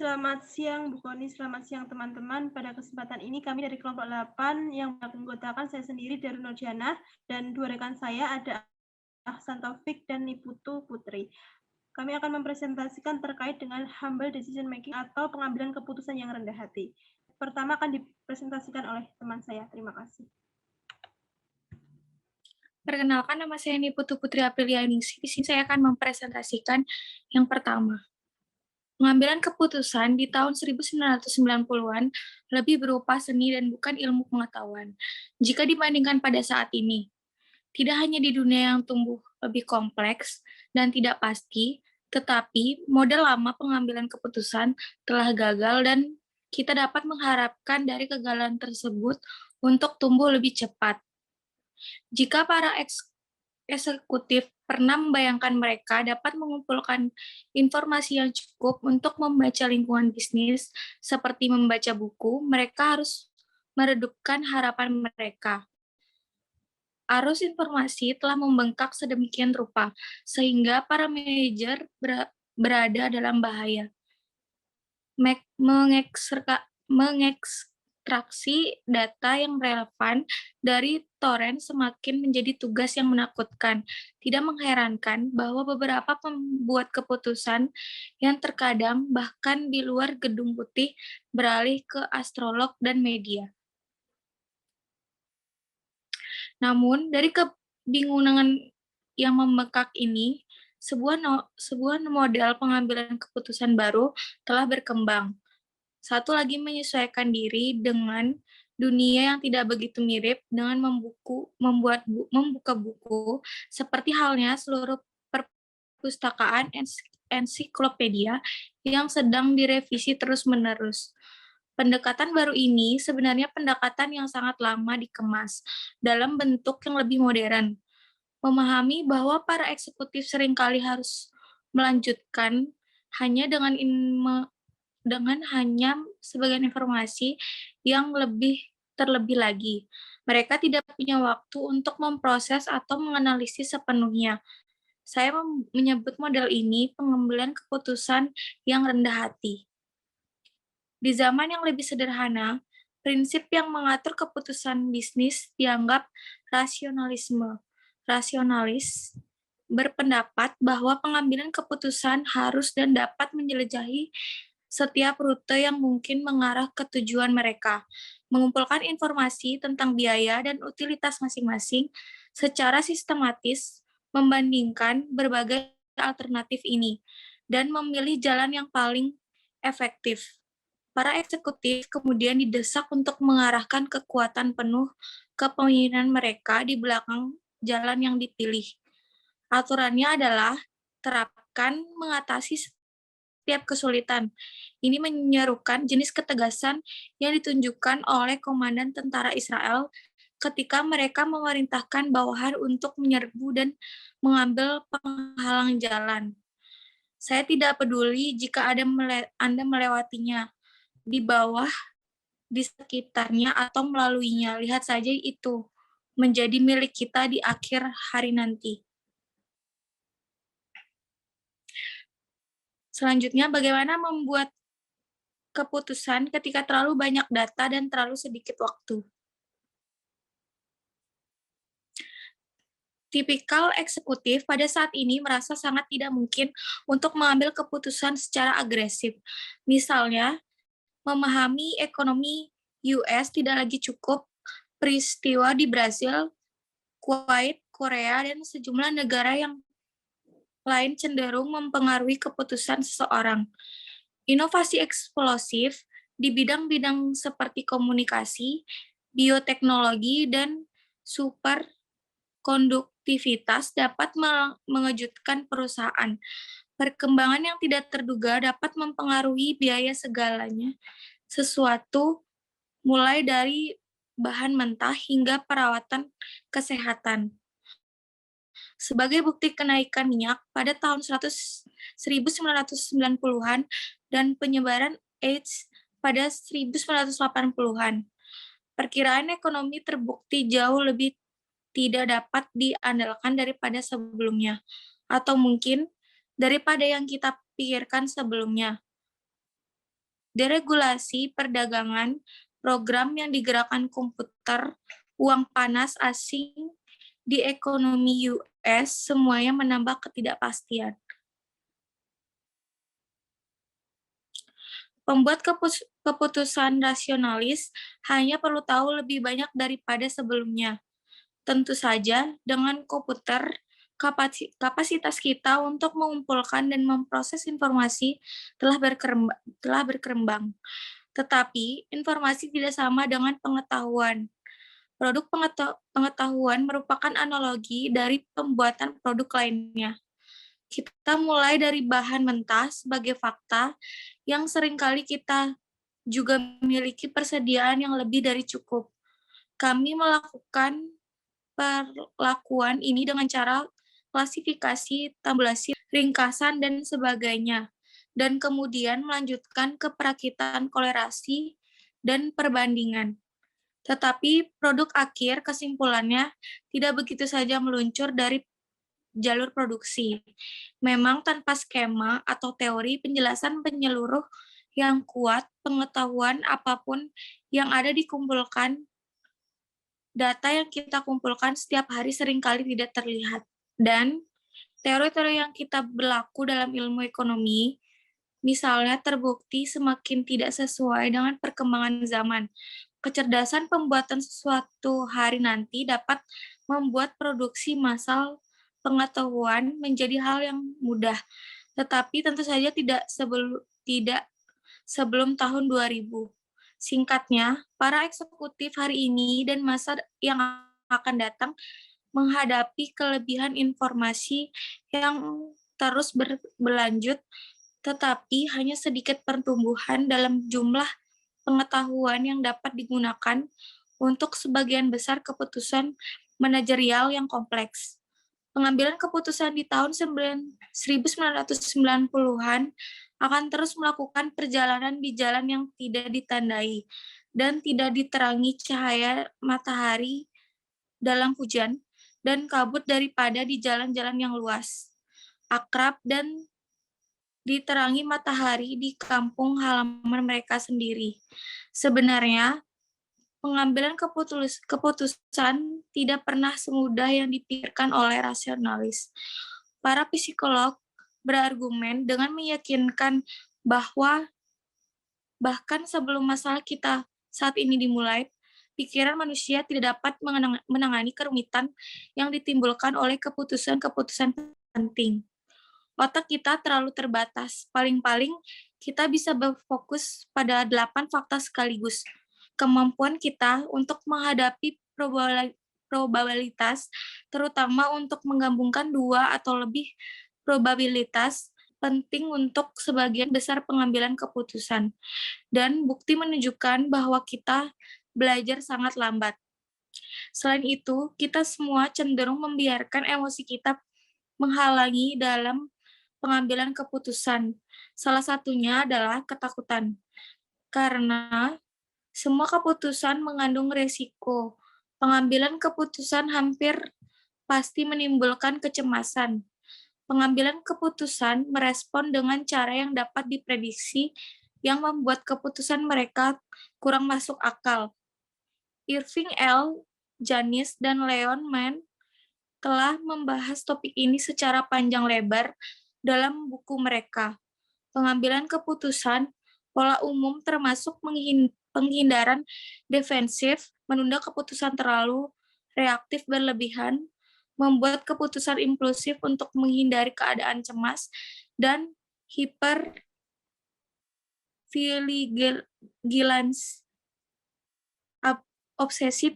Selamat siang Bu Koni, selamat siang teman-teman. Pada kesempatan ini kami dari kelompok 8 yang menganggotakan saya sendiri dari Nurjana dan dua rekan saya ada Ahsan Taufik dan Niputu Putri. Kami akan mempresentasikan terkait dengan humble decision making atau pengambilan keputusan yang rendah hati. Pertama akan dipresentasikan oleh teman saya. Terima kasih. Perkenalkan, nama saya Niputu Putri Aprilia Ningsih. Di sini saya akan mempresentasikan yang pertama. Pengambilan keputusan di tahun 1990-an lebih berupa seni dan bukan ilmu pengetahuan. Jika dibandingkan pada saat ini, tidak hanya di dunia yang tumbuh lebih kompleks dan tidak pasti, tetapi model lama pengambilan keputusan telah gagal dan kita dapat mengharapkan dari kegagalan tersebut untuk tumbuh lebih cepat. Jika para eksekutif pernah membayangkan mereka dapat mengumpulkan informasi yang cukup untuk membaca lingkungan bisnis seperti membaca buku, mereka harus meredupkan harapan mereka. Arus informasi telah membengkak sedemikian rupa, sehingga para manajer berada dalam bahaya. Mengekstraksi data yang relevan dari torrent semakin menjadi tugas yang menakutkan. Tidak mengherankan bahwa beberapa pembuat keputusan yang terkadang bahkan di luar gedung putih beralih ke astrolog dan media. Namun, dari kebingungan yang membengkak ini, sebuah model pengambilan keputusan baru telah berkembang. Satu lagi menyesuaikan diri dengan dunia yang tidak begitu mirip dengan membuka buku, seperti halnya seluruh perpustakaan ensiklopedia yang sedang direvisi terus-menerus. Pendekatan baru ini sebenarnya pendekatan yang sangat lama dikemas dalam bentuk yang lebih modern. Memahami bahwa para eksekutif seringkali harus melanjutkan hanya dengan hanya sebagian informasi yang terlebih lagi. Mereka tidak punya waktu untuk memproses atau menganalisis sepenuhnya. Saya menyebut model ini pengambilan keputusan yang rendah hati. Di zaman yang lebih sederhana, prinsip yang mengatur keputusan bisnis dianggap rasionalis berpendapat bahwa pengambilan keputusan harus dan dapat menjelajahi setiap rute yang mungkin mengarah ke tujuan mereka, mengumpulkan informasi tentang biaya dan utilitas masing-masing secara sistematis, membandingkan berbagai alternatif ini, dan memilih jalan yang paling efektif. Para eksekutif kemudian didesak untuk mengarahkan kekuatan penuh kepemimpinan mereka di belakang jalan yang dipilih. Aturannya adalah terapkan mengatasi setiap kesulitan. Ini menyerukan jenis ketegasan yang ditunjukkan oleh komandan tentara Israel ketika mereka memerintahkan bawahan untuk menyerbu dan mengambil penghalang jalan. Saya tidak peduli jika Anda melewatinya, di bawah, di sekitarnya, atau melaluinya. Lihat saja itu menjadi milik kita di akhir hari nanti. Selanjutnya, bagaimana membuat keputusan ketika terlalu banyak data dan terlalu sedikit waktu. Tipikal eksekutif pada saat ini merasa sangat tidak mungkin untuk mengambil keputusan secara agresif. Misalnya, memahami ekonomi US tidak lagi cukup, peristiwa di Brasil, Kuwait, Korea, dan sejumlah negara yang lain cenderung mempengaruhi keputusan seseorang. Inovasi eksplosif di bidang-bidang seperti komunikasi, bioteknologi, dan superkonduktivitas dapat mengejutkan perusahaan. Perkembangan yang tidak terduga dapat mempengaruhi biaya segalanya, sesuatu mulai dari bahan mentah hingga perawatan kesehatan. Sebagai bukti kenaikan minyak pada tahun 1990-an dan penyebaran AIDS pada 1980-an. Perkiraan ekonomi terbukti jauh lebih tidak dapat diandalkan daripada sebelumnya, atau mungkin daripada yang kita pikirkan sebelumnya. deregulasi perdagangan, program yang digerakkan komputer, uang panas asing di ekonomi US, semuanya menambah ketidakpastian. Pembuat keputusan rasionalis hanya perlu tahu lebih banyak daripada sebelumnya. Tentu saja, dengan komputer, kapasitas kita untuk mengumpulkan dan memproses informasi telah berkembang. Tetapi, informasi tidak sama dengan pengetahuan. Produk pengetahuan merupakan analogi dari pembuatan produk lainnya. Kita mulai dari bahan mentah sebagai fakta yang seringkali kita juga memiliki persediaan yang lebih dari cukup. Kami melakukan perlakuan ini dengan cara klasifikasi, tabulasi, ringkasan, dan sebagainya, dan kemudian melanjutkan ke perakitan kolerasi dan perbandingan. Tetapi produk akhir kesimpulannya tidak begitu saja meluncur dari jalur produksi. Memang tanpa skema atau teori penjelasan penyeluruh yang kuat, pengetahuan apapun yang ada dikumpulkan, data yang kita kumpulkan setiap hari seringkali tidak terlihat. Dan teori-teori yang kita berlaku dalam ilmu ekonomi, misalnya terbukti semakin tidak sesuai dengan perkembangan zaman. Kecerdasan pembuatan sesuatu hari nanti dapat membuat produksi massal pengetahuan menjadi hal yang mudah, tetapi tentu saja tidak sebelum tahun 2000. Singkatnya, para eksekutif hari ini dan masa yang akan datang menghadapi kelebihan informasi yang terus berlanjut, tetapi hanya sedikit pertumbuhan dalam jumlah pengetahuan yang dapat digunakan untuk sebagian besar keputusan manajerial yang kompleks. Pengambilan keputusan di tahun 1990-an akan terus melakukan perjalanan di jalan yang tidak ditandai dan tidak diterangi cahaya matahari dalam hujan dan kabut daripada di jalan-jalan yang luas, akrab, dan diterangi matahari di kampung halaman mereka sendiri. Sebenarnya, pengambilan keputusan tidak pernah semudah yang dipikirkan oleh rasionalis. Para psikolog berargumen dengan meyakinkan bahwa bahkan sebelum masalah kita saat ini dimulai, pikiran manusia tidak dapat menangani kerumitan yang ditimbulkan oleh keputusan-keputusan penting. Otak kita terlalu terbatas. Paling-paling kita bisa berfokus pada 8 fakta sekaligus. Kemampuan kita untuk menghadapi probabilitas, terutama untuk menggabungkan 2 atau lebih probabilitas, penting untuk sebagian besar pengambilan keputusan. Dan bukti menunjukkan bahwa kita belajar sangat lambat. Selain itu, kita semua cenderung membiarkan emosi kita menghalangi dalam pengambilan keputusan. Salah satunya adalah ketakutan. Karena semua keputusan mengandung resiko. Pengambilan keputusan hampir pasti menimbulkan kecemasan. Pengambilan keputusan merespon dengan cara yang dapat diprediksi yang membuat keputusan mereka kurang masuk akal. Irving L. Janis dan Leon Mann telah membahas topik ini secara panjang lebar dalam buku mereka. Pengambilan keputusan, pola umum termasuk penghindaran defensif, menunda keputusan terlalu reaktif berlebihan, membuat keputusan impulsif untuk menghindari keadaan cemas, dan hypervigilance, obsesi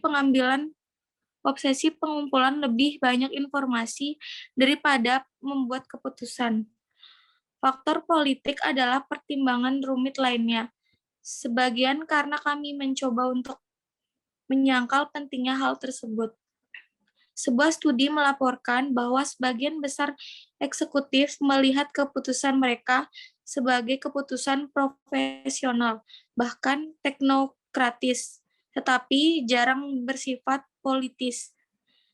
pengumpulan lebih banyak informasi daripada membuat keputusan. Faktor politik adalah pertimbangan rumit lainnya. Sebagian karena kami mencoba untuk menyangkal pentingnya hal tersebut. Sebuah studi melaporkan bahwa sebagian besar eksekutif melihat keputusan mereka sebagai keputusan profesional, bahkan teknokratis, tetapi jarang bersifat politis.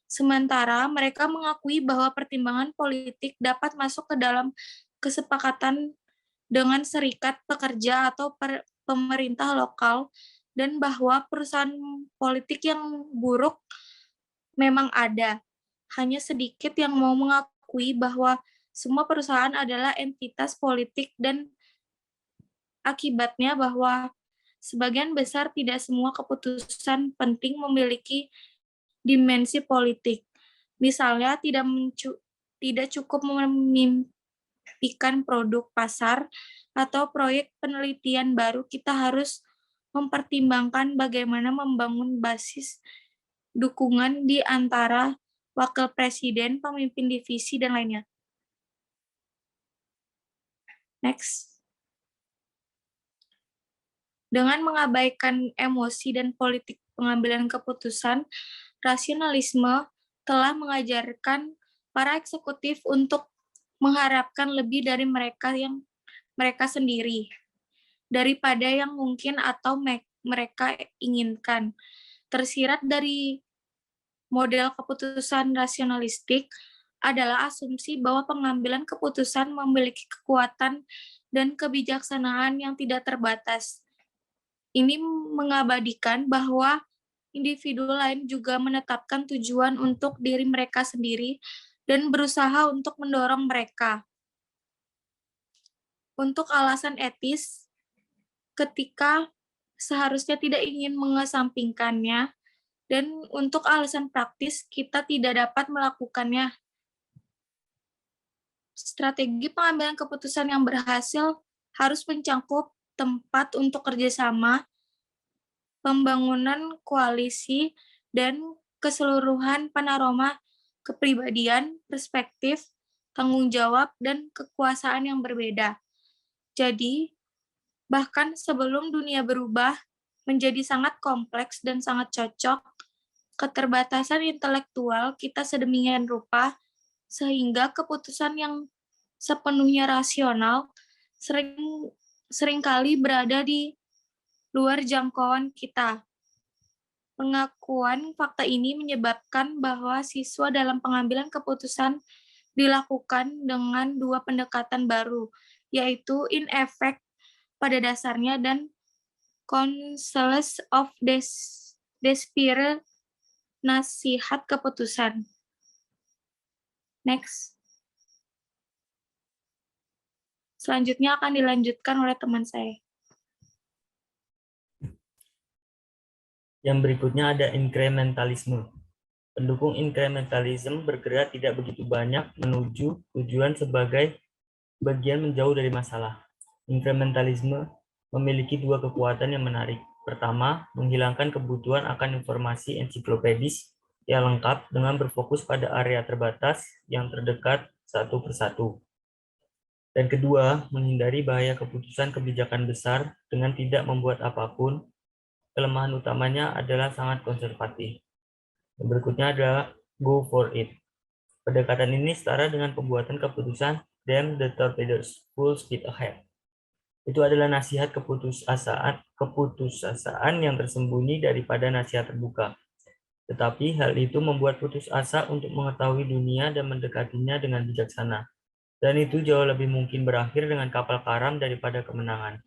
Sementara mereka mengakui bahwa pertimbangan politik dapat masuk ke dalam kesepakatan dengan serikat pekerja atau pemerintah lokal, dan bahwa perusahaan politik yang buruk memang ada. Hanya sedikit yang mau mengakui bahwa semua perusahaan adalah entitas politik dan akibatnya bahwa sebagian besar tidak semua keputusan penting memiliki dimensi politik. Misalnya tidak cukup memimpikan produk pasar atau proyek penelitian baru, kita harus mempertimbangkan bagaimana membangun basis dukungan di antara wakil presiden, pemimpin divisi, dan lainnya. Next. Dengan mengabaikan emosi dan politik pengambilan keputusan, rasionalisme telah mengajarkan para eksekutif untuk mengharapkan lebih dari mereka sendiri daripada yang mungkin atau mereka inginkan. Tersirat dari model keputusan rasionalistik adalah asumsi bahwa pengambilan keputusan memiliki kekuatan dan kebijaksanaan yang tidak terbatas. Ini mengabadikan bahwa individu lain juga menetapkan tujuan untuk diri mereka sendiri dan berusaha untuk mendorong mereka. Untuk alasan etis, ketika seharusnya tidak ingin mengesampingkannya, dan untuk alasan praktis, kita tidak dapat melakukannya. Strategi pengambilan keputusan yang berhasil harus mencangkup tempat untuk kerjasama, pembangunan koalisi, dan keseluruhan panorama kepribadian, perspektif, tanggung jawab, dan kekuasaan yang berbeda. Jadi, bahkan sebelum dunia berubah menjadi sangat kompleks dan sangat cocok, keterbatasan intelektual kita sedemikian rupa sehingga keputusan yang sepenuhnya rasional seringkali berada di luar jangkauan kita. Pengakuan fakta ini menyebabkan bahwa siswa dalam pengambilan keputusan dilakukan dengan dua pendekatan baru, yaitu in effect pada dasarnya dan counsels of despair, nasihat keputusan. Next. Selanjutnya akan dilanjutkan oleh teman saya. Yang berikutnya ada inkrementalisme. Pendukung inkrementalisme bergerak tidak begitu banyak menuju tujuan sebagai bagian menjauh dari masalah. Inkrementalisme memiliki dua kekuatan yang menarik. Pertama, menghilangkan kebutuhan akan informasi ensiklopedis yang lengkap dengan berfokus pada area terbatas yang terdekat satu persatu. Dan kedua, menghindari bahaya keputusan kebijakan besar dengan tidak membuat apapun. Kelemahan utamanya adalah sangat konservatif. Yang berikutnya adalah go for it. Pendekatan ini setara dengan pembuatan keputusan damn the torpedoes, full speed ahead. Itu adalah nasihat keputusasaan yang tersembunyi daripada nasihat terbuka. Tetapi hal itu membuat putus asa untuk mengetahui dunia dan mendekatinya dengan bijaksana. Dan itu jauh lebih mungkin berakhir dengan kapal karam daripada kemenangan,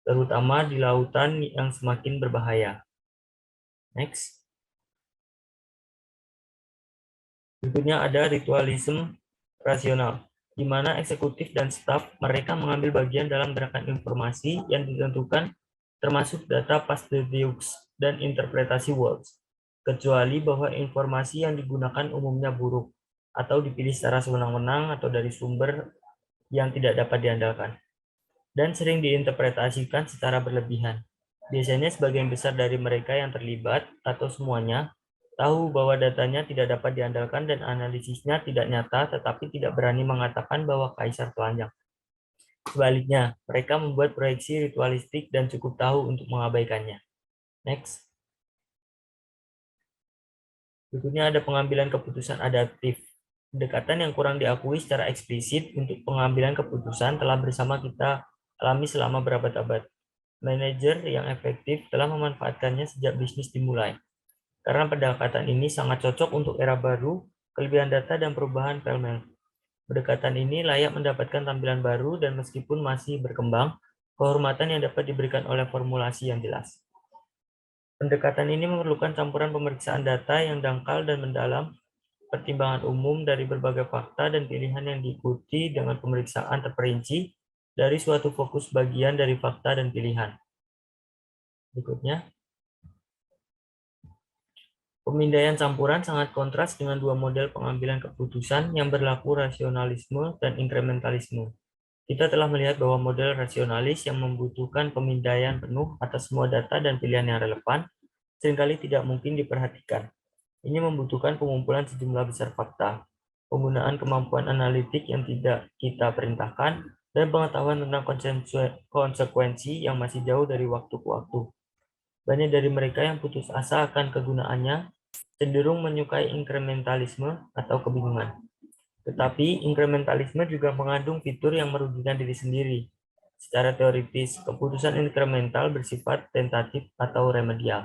terutama di lautan yang semakin berbahaya. Next. Berikutnya ada ritualisme rasional, di mana eksekutif dan staf mereka mengambil bagian dalam gerakan informasi yang ditentukan, termasuk data Pasteur-Deux dan interpretasi words, kecuali bahwa informasi yang digunakan umumnya buruk, atau dipilih secara sewenang-wenang atau dari sumber yang tidak dapat diandalkan, dan sering diinterpretasikan secara berlebihan. Biasanya sebagian besar dari mereka yang terlibat, atau semuanya, tahu bahwa datanya tidak dapat diandalkan dan analisisnya tidak nyata, tetapi tidak berani mengatakan bahwa kaisar telanjang. Sebaliknya, mereka membuat proyeksi ritualistik dan cukup tahu untuk mengabaikannya. Next. Berikutnya ada pengambilan keputusan adaptif. Pendekatan yang kurang diakui secara eksplisit untuk pengambilan keputusan telah bersama kita alami selama berabad-abad. Manajer yang efektif telah memanfaatkannya sejak bisnis dimulai. Karena pendekatan ini sangat cocok untuk era baru, kelebihan data dan perubahan pell-mell. Pendekatan ini layak mendapatkan tampilan baru dan meskipun masih berkembang, kehormatan yang dapat diberikan oleh formulasi yang jelas. Pendekatan ini memerlukan campuran pemeriksaan data yang dangkal dan mendalam, pertimbangan umum dari berbagai fakta dan pilihan yang diikuti dengan pemeriksaan terperinci dari suatu fokus bagian dari fakta dan pilihan. Berikutnya, pemindaian campuran sangat kontras dengan dua model pengambilan keputusan yang berlaku rasionalisme dan inkrementalisme. Kita telah melihat bahwa model rasionalis yang membutuhkan pemindaian penuh atas semua data dan pilihan yang relevan seringkali tidak mungkin diperhatikan. Ini membutuhkan pengumpulan sejumlah besar fakta, penggunaan kemampuan analitik yang tidak kita perintahkan, dan pengetahuan tentang konsekuensi yang masih jauh dari waktu ke waktu. Banyak dari mereka yang putus asa akan kegunaannya cenderung menyukai inkrementalisme atau kebingungan. Tetapi inkrementalisme juga mengandung fitur yang merugikan diri sendiri. Secara teoritis, keputusan inkremental bersifat tentatif atau remedial.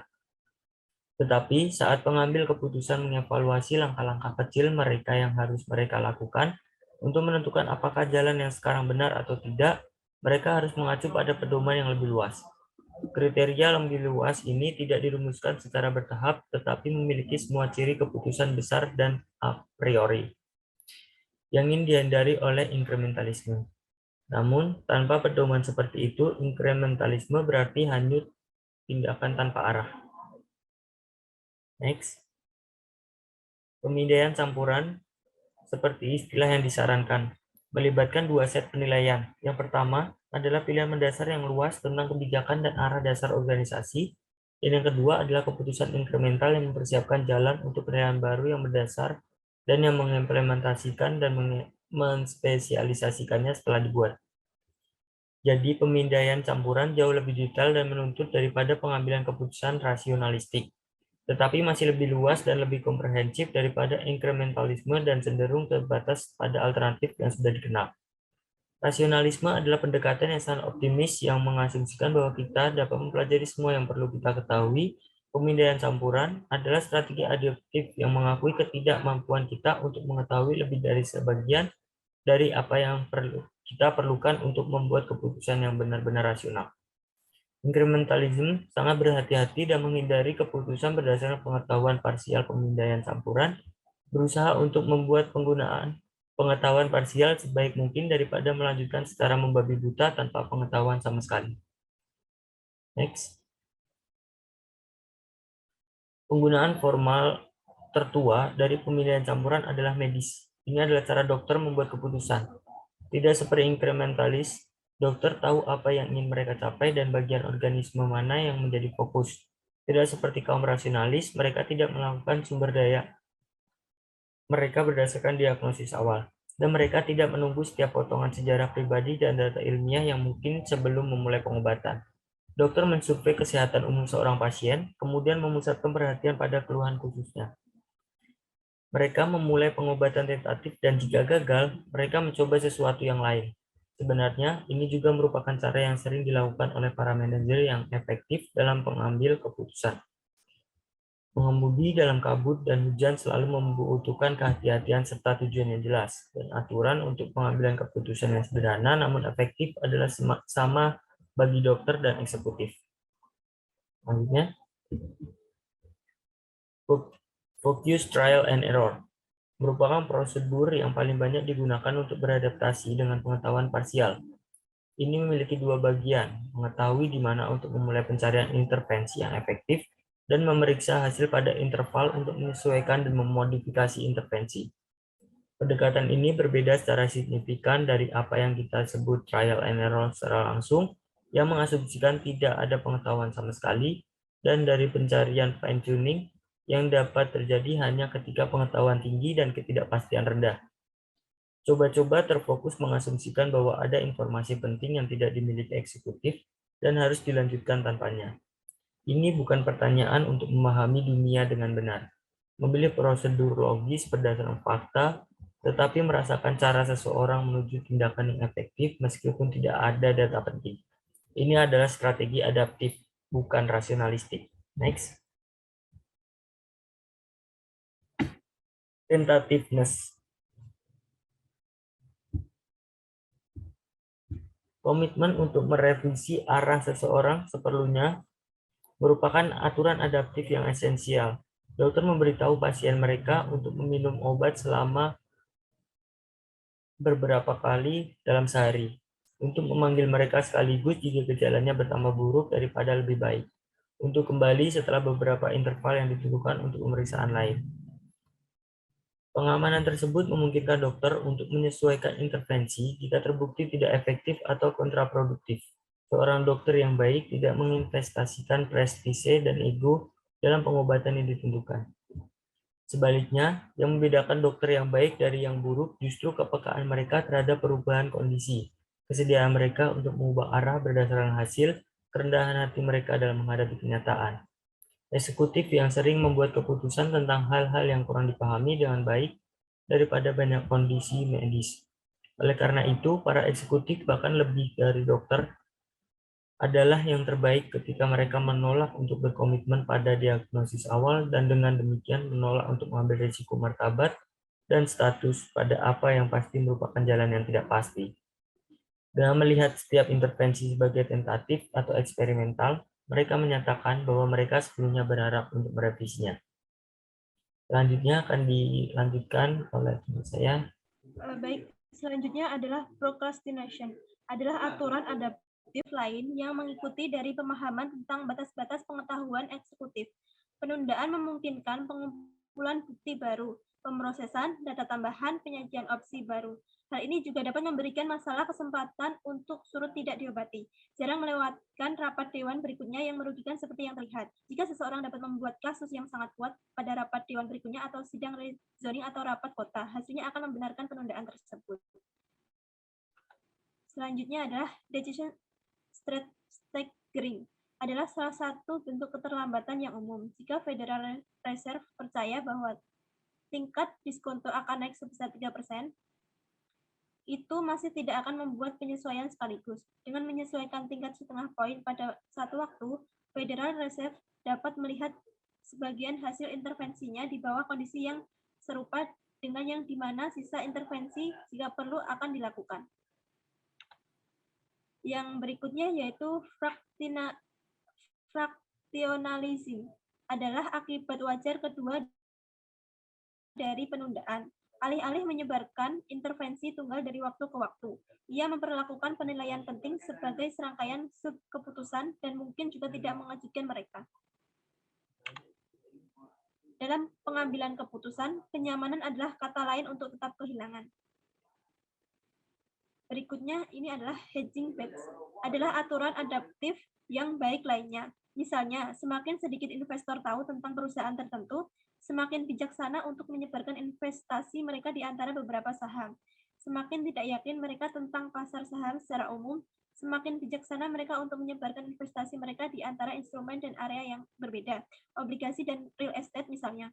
Tetapi saat pengambil keputusan mengevaluasi langkah-langkah kecil mereka yang harus mereka lakukan untuk menentukan apakah jalan yang sekarang benar atau tidak, mereka harus mengacu pada pedoman yang lebih luas. Kriteria lebih luas ini tidak dirumuskan secara bertahap, tetapi memiliki semua ciri keputusan besar dan a priori yang ingin dihindari oleh inkrementalisme. Namun, tanpa pedoman seperti itu, inkrementalisme berarti hanyut tindakan tanpa arah. Next. Pemindaian campuran seperti istilah yang disarankan, melibatkan dua set penilaian. Yang pertama adalah pilihan mendasar yang luas tentang kebijakan dan arah dasar organisasi, dan yang kedua adalah keputusan inkremental yang mempersiapkan jalan untuk penilaian baru yang berdasar dan yang mengimplementasikan dan menspesialisasikannya setelah dibuat. Jadi pemindaian campuran jauh lebih detail dan menuntut daripada pengambilan keputusan rasionalistik, tetapi masih lebih luas dan lebih komprehensif daripada inkrementalisme dan cenderung terbatas pada alternatif yang sudah dikenal. Rasionalisme adalah pendekatan yang sangat optimis yang mengasumsikan bahwa kita dapat mempelajari semua yang perlu kita ketahui. Pemindaian campuran adalah strategi adaptif yang mengakui ketidakmampuan kita untuk mengetahui lebih dari sebagian dari apa yang kita perlukan untuk membuat keputusan yang benar-benar rasional. Inkrementalisme sangat berhati-hati dan menghindari keputusan berdasarkan pengetahuan parsial. Pemindaian campuran berusaha untuk membuat penggunaan pengetahuan parsial sebaik mungkin daripada melanjutkan secara membabi buta tanpa pengetahuan sama sekali. Next. Penggunaan formal tertua dari pemindaian campuran adalah medis. Ini adalah cara dokter membuat keputusan. Tidak seperti inkrementalis, dokter tahu apa yang ingin mereka capai dan bagian organisme mana yang menjadi fokus. Tidak seperti kaum rasionalis, mereka tidak melakukan sumber daya. Mereka berdasarkan diagnosis awal. Dan mereka tidak menunggu setiap potongan sejarah pribadi dan data ilmiah yang mungkin sebelum memulai pengobatan. Dokter mensurvei kesehatan umum seorang pasien, kemudian memusatkan perhatian pada keluhan khususnya. Mereka memulai pengobatan tentatif dan jika gagal, mereka mencoba sesuatu yang lain. Sebenarnya, ini juga merupakan cara yang sering dilakukan oleh para manajer yang efektif dalam mengambil keputusan. Mengemudi dalam kabut dan hujan selalu membutuhkan kehati-hatian serta tujuan yang jelas. Dan aturan untuk pengambilan keputusan yang sederhana namun efektif adalah sama bagi dokter dan eksekutif. Selanjutnya, focus trial and error merupakan prosedur yang paling banyak digunakan untuk beradaptasi dengan pengetahuan parsial. Ini memiliki dua bagian, mengetahui di mana untuk memulai pencarian intervensi yang efektif, dan memeriksa hasil pada interval untuk menyesuaikan dan memodifikasi intervensi. Pendekatan ini berbeda secara signifikan dari apa yang kita sebut trial and error secara langsung, yang mengasumsikan tidak ada pengetahuan sama sekali, dan dari pencarian fine-tuning, yang dapat terjadi hanya ketika pengetahuan tinggi dan ketidakpastian rendah. Coba-coba terfokus mengasumsikan bahwa ada informasi penting yang tidak dimiliki eksekutif dan harus dilanjutkan tanpanya. Ini bukan pertanyaan untuk memahami dunia dengan benar, memilih prosedur logis berdasarkan fakta, tetapi merasakan cara seseorang menuju tindakan yang efektif meskipun tidak ada data penting. Ini adalah strategi adaptif, bukan rasionalistik. Next. Tentativeness. Komitmen untuk merevisi arah seseorang seperlunya merupakan aturan adaptif yang esensial. Dokter memberitahu pasien mereka untuk meminum obat selama beberapa kali dalam sehari, untuk memanggil mereka sekaligus jika gejalanya bertambah buruk daripada lebih baik, untuk kembali setelah beberapa interval yang ditentukan untuk pemeriksaan lain. Pengamanan tersebut memungkinkan dokter untuk menyesuaikan intervensi jika terbukti tidak efektif atau kontraproduktif. Seorang dokter yang baik tidak menginvestasikan prestise dan ego dalam pengobatan yang ditentukan. Sebaliknya, yang membedakan dokter yang baik dari yang buruk justru kepekaan mereka terhadap perubahan kondisi, kesediaan mereka untuk mengubah arah berdasarkan hasil, kerendahan hati mereka dalam menghadapi kenyataan. Eksekutif yang sering membuat keputusan tentang hal-hal yang kurang dipahami dengan baik daripada banyak kondisi medis. Oleh karena itu, para eksekutif bahkan lebih dari dokter adalah yang terbaik ketika mereka menolak untuk berkomitmen pada diagnosis awal dan dengan demikian menolak untuk mengambil risiko martabat dan status pada apa yang pasti merupakan jalan yang tidak pasti. Dengan melihat setiap intervensi sebagai tentatif atau eksperimental, mereka menyatakan bahwa mereka sebelumnya berharap untuk merevisinya. Selanjutnya akan dilanjutkan oleh teman saya. Baik, selanjutnya adalah procrastination. Adalah aturan adaptif lain yang mengikuti dari pemahaman tentang batas-batas pengetahuan eksekutif. Penundaan memungkinkan pengumpulan bukti baru, pemrosesan, data tambahan, penyajian opsi baru. Hal ini juga dapat memberikan masalah kesempatan untuk surut tidak diobati. Jarang melewatkan rapat dewan berikutnya yang merugikan seperti yang terlihat. Jika seseorang dapat membuat kasus yang sangat kuat pada rapat dewan berikutnya atau sidang rezoning atau rapat kota, hasilnya akan membenarkan penundaan tersebut. Selanjutnya adalah decision staggering. Adalah salah satu bentuk keterlambatan yang umum. Jika Federal Reserve percaya bahwa tingkat diskonto akan naik sebesar 3%, itu masih tidak akan membuat penyesuaian sekaligus. Dengan menyesuaikan tingkat setengah poin pada satu waktu, Federal Reserve dapat melihat sebagian hasil intervensinya di bawah kondisi yang serupa dengan yang di mana sisa intervensi jika perlu akan dilakukan. Yang berikutnya yaitu fractionalism adalah akibat wajar kedua dari penundaan. Alih-alih menyebarkan intervensi tunggal dari waktu ke waktu, ia memperlakukan penilaian penting sebagai serangkaian sub-keputusan dan mungkin juga tidak mengejutkan mereka. Dalam pengambilan keputusan, kenyamanan adalah kata lain untuk tetap kehilangan. Berikutnya ini adalah hedging bets, adalah aturan adaptif yang baik lainnya. Misalnya, semakin sedikit investor tahu tentang perusahaan tertentu, semakin bijaksana untuk menyebarkan investasi mereka di antara beberapa saham. Semakin tidak yakin mereka tentang pasar saham secara umum, semakin bijaksana mereka untuk menyebarkan investasi mereka di antara instrumen dan area yang berbeda, obligasi dan real estate misalnya.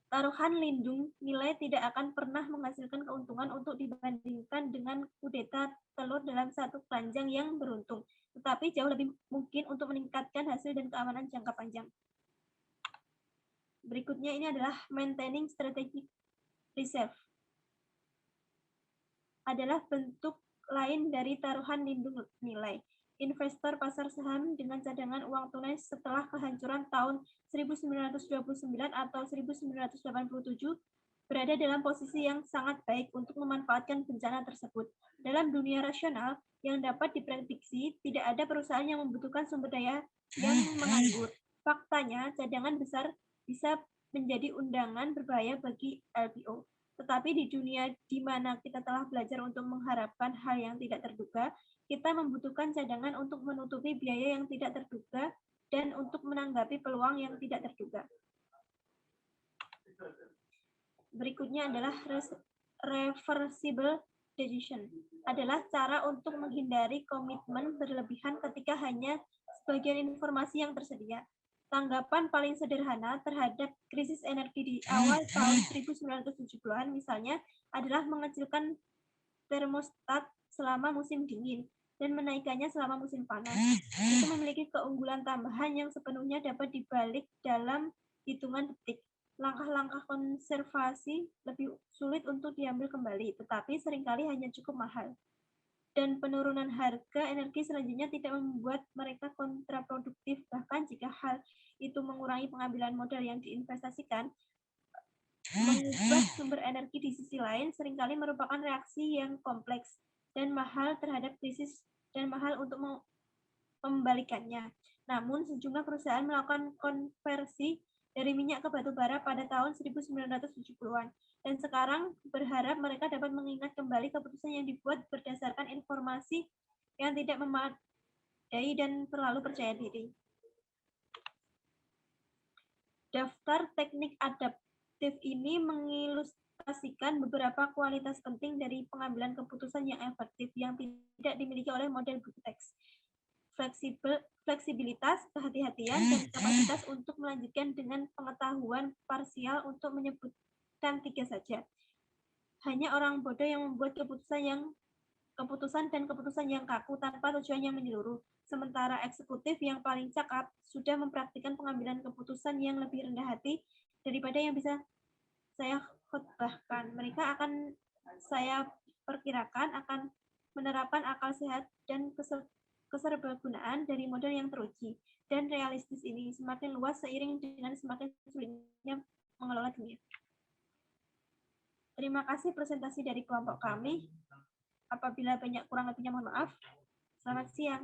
Taruhan lindung nilai tidak akan pernah menghasilkan keuntungan untuk dibandingkan dengan kudeta telur dalam satu keranjang yang beruntung, tetapi jauh lebih mungkin untuk meningkatkan hasil dan keamanan jangka panjang. Berikutnya ini adalah maintaining strategic reserve. Adalah bentuk lain dari taruhan lindung nilai. Investor pasar saham dengan cadangan uang tunai setelah kehancuran tahun 1929 atau 1987 berada dalam posisi yang sangat baik untuk memanfaatkan bencana tersebut. Dalam dunia rasional yang dapat diprediksi, tidak ada perusahaan yang membutuhkan sumber daya yang menganggur. Faktanya, cadangan besar bisa menjadi undangan berbahaya bagi LBO. Tetapi di dunia di mana kita telah belajar untuk mengharapkan hal yang tidak terduga, kita membutuhkan cadangan untuk menutupi biaya yang tidak terduga dan untuk menanggapi peluang yang tidak terduga. Berikutnya adalah reversible decision. Adalah cara untuk menghindari komitmen berlebihan ketika hanya sebagian informasi yang tersedia. Tanggapan paling sederhana terhadap krisis energi di awal tahun 1970-an misalnya adalah mengecilkan termostat selama musim dingin dan menaikkannya selama musim panas. Itu memiliki keunggulan tambahan yang sepenuhnya dapat dibalik dalam hitungan detik. Langkah-langkah konservasi lebih sulit untuk diambil kembali, tetapi seringkali hanya cukup mahal. dan penurunan harga energi selanjutnya tidak membuat mereka kontraproduktif. Bahkan jika hal itu mengurangi pengambilan modal yang diinvestasikan, mengubah sumber energi di sisi lain seringkali merupakan reaksi yang kompleks dan mahal terhadap krisis dan mahal untuk membalikannya. Namun, sejumlah perusahaan melakukan konversi dari minyak ke batu bara pada tahun 1970-an, dan sekarang berharap mereka dapat mengingat kembali keputusan yang dibuat berdasarkan informasi yang tidak memadai dan terlalu percaya diri. Daftar teknik adaptif ini mengilustrasikan beberapa kualitas penting dari pengambilan keputusan yang efektif yang tidak dimiliki oleh model buku teks. Fleksibilitas, kehati-hatian, dan kapasitas untuk melanjutkan dengan pengetahuan parsial untuk menyebutkan 3 saja. Hanya orang bodoh yang membuat keputusan yang kaku tanpa tujuan yang menyeluruh. Sementara eksekutif yang paling cakap sudah mempraktikkan pengambilan keputusan yang lebih rendah hati daripada yang bisa saya khotbahkan. Mereka saya perkirakan akan menerapkan akal sehat dan keserbagunaan dari model yang teruji dan realistis ini semakin luas seiring dengan semakin sulitnya mengelola dunia. Terima kasih presentasi dari kelompok kami. Apabila banyak kurang lebihnya mohon maaf. Selamat siang.